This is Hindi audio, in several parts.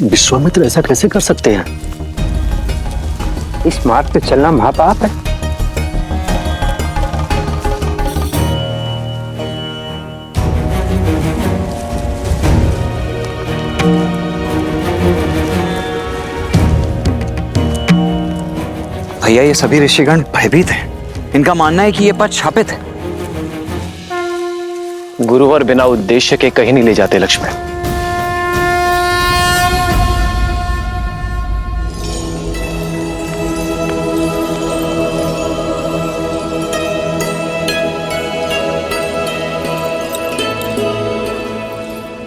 विश्वामित्र ऐसा कैसे कर सकते हैं? इस मार्ग पे चलना महापाप है। भैया ये सभी ऋषिगण भयभीत हैं। इनका मानना है कि ये पद शापित है। गुरुवर बिना उद्देश्य के कहीं नहीं ले जाते लक्ष्मण।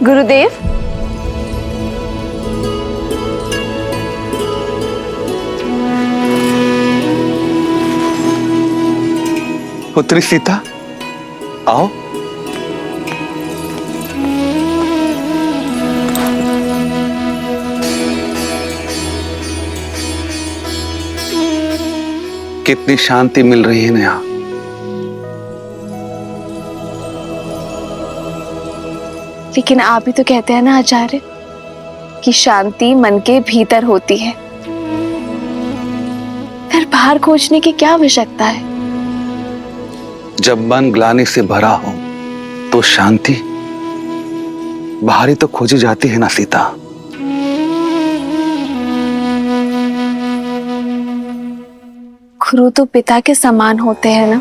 गुरुदेव, पुत्री सीता, आओ। कितनी शांति मिल रही है यहाँ। लेकिन आप ही तो कहते हैं ना आचार्य कि शांति मन के भीतर होती है, फिर बाहर खोजने की क्या आवश्यकता है? जब मन ग्लानि से भरा हो तो शांति बाहर ही तो खोजी जाती है ना सीता। गुरु तो पिता के समान होते हैं ना,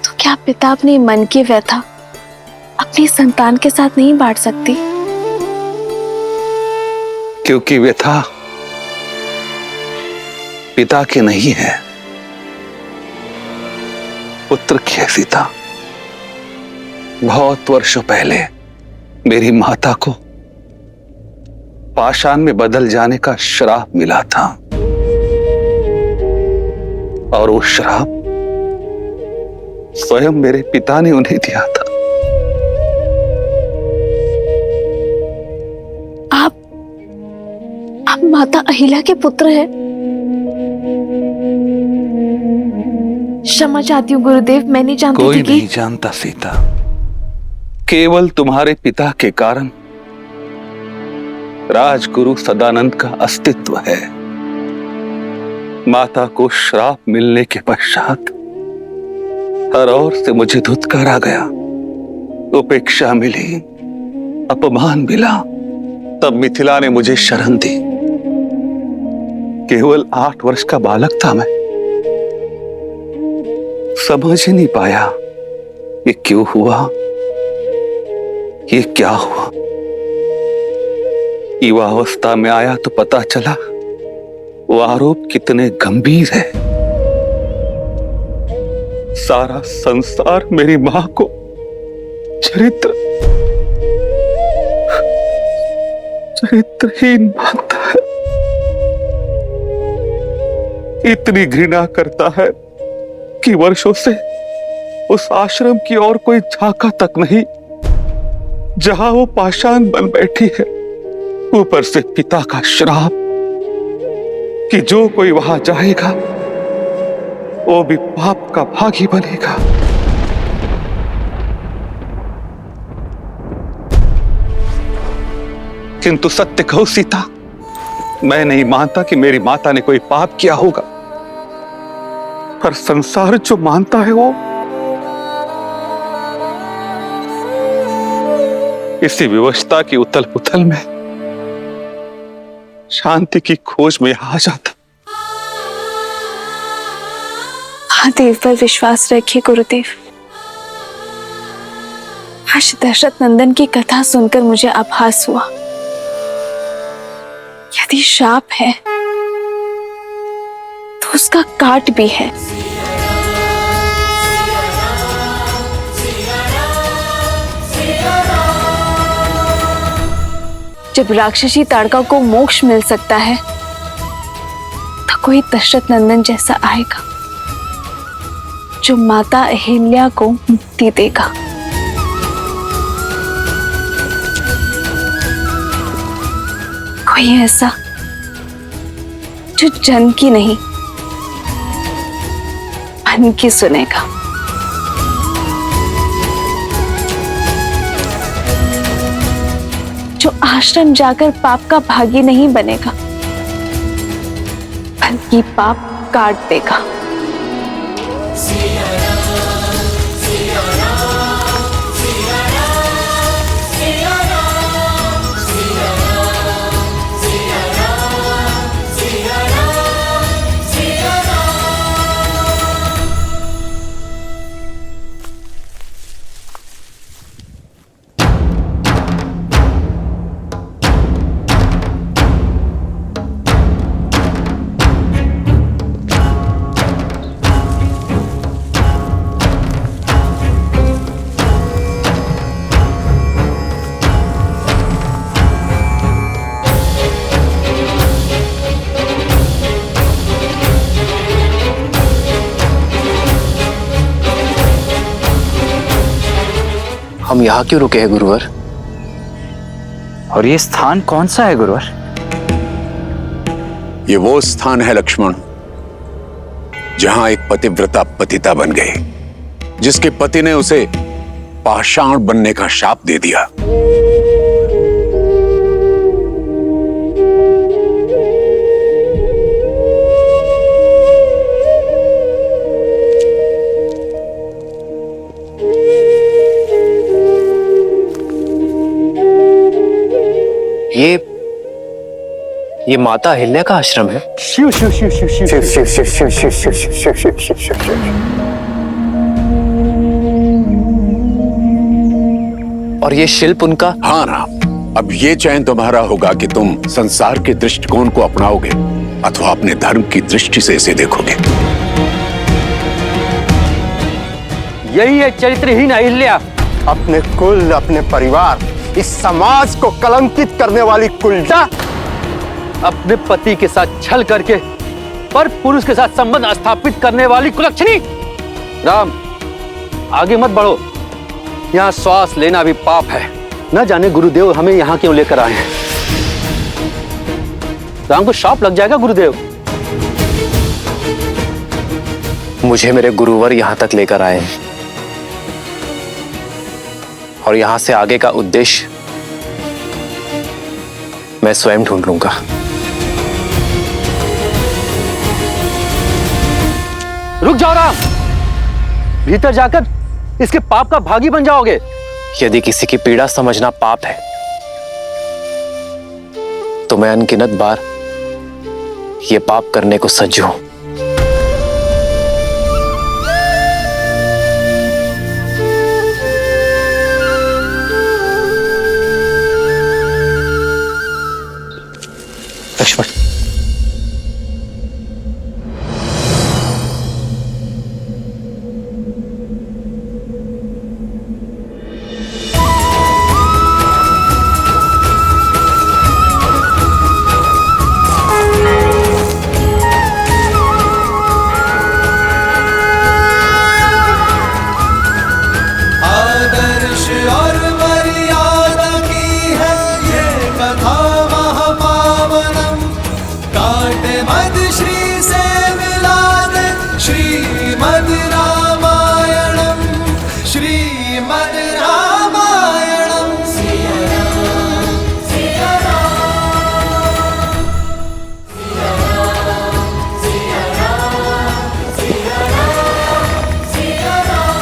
तो क्या पिता अपने मन की व्यथा अपनी संतान के साथ नहीं बांट सकती? क्योंकि व्यथा पिता की नहीं है, पुत्र की है सीता। बहुत वर्षों पहले मेरी माता को पाषाण में बदल जाने का श्राप मिला था, और वो श्राप स्वयं मेरे पिता ने उन्हें दिया था। आप माता अहिल्या के पुत्र हैं? क्षमा चाहती हूँ गुरुदेव, मैं नहीं जानती कोई थी नहीं जानता सीता। केवल तुम्हारे पिता के कारण राजगुरु सदानंद का अस्तित्व है। माता को श्राप मिलने के पश्चात हर ओर से मुझे धुतकार आ गया, उपेक्षा मिली, अपमान मिला। तब मिथिला ने मुझे शरण दी। केवल 8 वर्ष का बालक था मैं, समझ ही नहीं पाया ये क्यों हुआ, ये क्या हुआ। युवावस्था में आया तो पता चला वो आरोप कितने गंभीर है। सारा संसार मेरी मां को चरित्रहीन मानता है, इतनी घृणा करता है कि वर्षों से उस आश्रम की और कोई झांका तक नहीं जहां वो पाषाण बन बैठी है। ऊपर से पिता का श्राप कि जो कोई वहां जाएगा वो भी पाप का भागी बनेगा। किंतु सत्य कहो सीता, मैं नहीं मानता कि मेरी माता ने कोई पाप किया होगा, पर संसार जो मानता है वो इसी विवशता की उथल पुथल में शांति की खोज में आ जाता। महादेव पर विश्वास रखिए गुरुदेव। आज दशरथ नंदन की कथा सुनकर मुझे आभास हुआ, यदि शाप है तो उसका काट भी है। जब राक्षसी ताड़का को मोक्ष मिल सकता है तो कोई दशरथ नंदन जैसा आएगा जो माता अहिल्या को मुक्ति देगा। कोई ऐसा जो जन की नहीं मन की सुनेगा। जो आश्रम जाकर पाप का भागी नहीं बनेगा, बल्कि पाप काट देगा। हम यहाँ क्यों रुके हैं गुरुवर? और ये स्थान कौन सा है गुरुवर? ये वो स्थान है लक्ष्मण जहां एक पतिव्रता पतिता बन गई, जिसके पति ने उसे पाषाण बनने का शाप दे दिया। ये माता अहिल्या का आश्रम है। शिव शिव शिव शिव शिव शिव शिव शिव शिव शिव शिव शिव शिव शिव शिव शिव। और ये शिल्प उनका? हाँ ना, अब ये चयन तुम्हारा होगा कि तुम संसार के दृष्टिकोण को अपनाओगे अथवा अपने धर्म की दृष्टि से इसे देखोगे। यही है चरित्रहीन अहिल्या, अपने कुल, अपने परिवार, इस समाज को कलंकित करने वाली कुलटा, अपने पति के साथ छल करके पर पुरुष के साथ संबंध स्थापित करने वाली कुलक्षणी। राम, आगे मत बढ़ो, यहाँ श्वास लेना भी पाप है। न जाने गुरुदेव हमें यहाँ क्यों लेकर आए हैं। राम को शाप लग जाएगा गुरुदेव। मुझे मेरे गुरुवर यहाँ तक लेकर आए हैं और यहाँ से आगे का उद्देश्य मैं स्वयं ढूंढ लूंगा। रुक जाओ राम, भीतर जाकर इसके पाप का भागी बन जाओगे। यदि किसी की पीड़ा समझना पाप है तो मैं अनगिनत बार ये पाप करने को सज्ज हूं। लक्ष्मण, आदर्श और मर्यादा की है ये कथा महापावनम। काटे मद श्री से मिला दे श्रीमद् रामायणम, श्रीमद् रामायणम। सिया राम, सिया राम, सिया राम, सिया राम, सिया राम, सिया राम।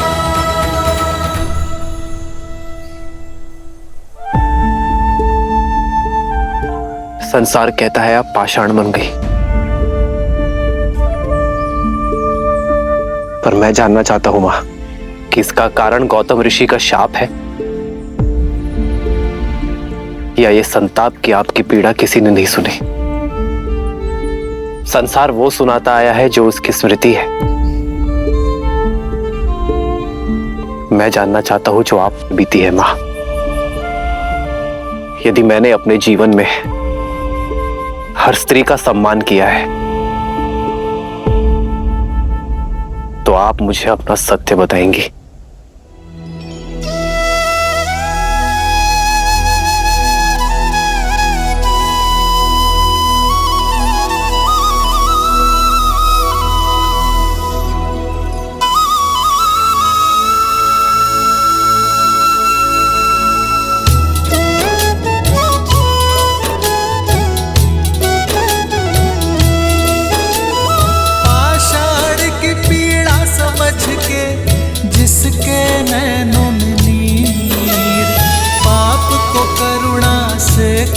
संसार कहता है आप पाषाण बन गई, पर मैं जानना चाहता हूं मां कि इसका कारण गौतम ऋषि का शाप है या ये संताप की आपकी पीड़ा किसी ने नहीं सुनी। संसार वो सुनाता आया है जो उसकी स्मृति है। मैं जानना चाहता हूं जो आप बीती है मां। यदि मैंने अपने जीवन में हर स्त्री का सम्मान किया है तो आप मुझे अपना सत्य बताएंगी।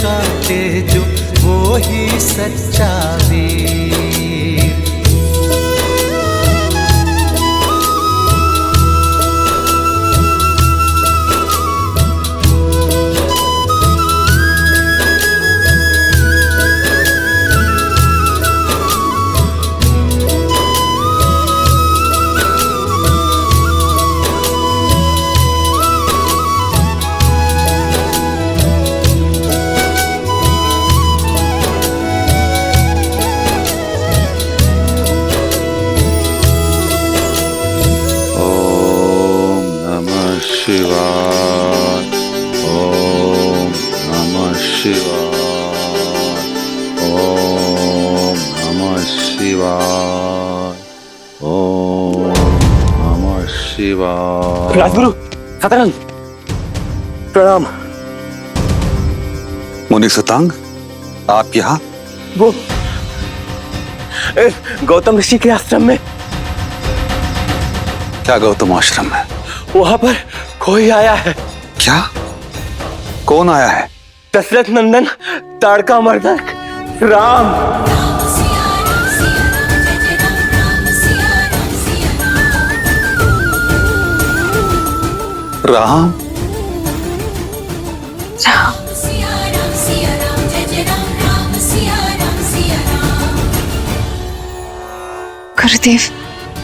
काटे जो वो ही सच्चा वीर। शिवाय ओम नमः शिवाय ओम नमः शिवाय ओम नमः शिवाय। राजगुरु सतरंग प्रणाम। मुनि सतांग, आप यहाँ? वो गौतम ऋषि के आश्रम में। क्या गौतम आश्रम है? वहां पर कोई आया है। क्या? कौन आया है? दशरथ नंदन ताड़का मर्दक राम। राम? गुरुदेव,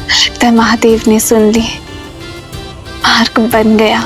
लगता है महादेव ने सुन ली, मार्ग बन गया।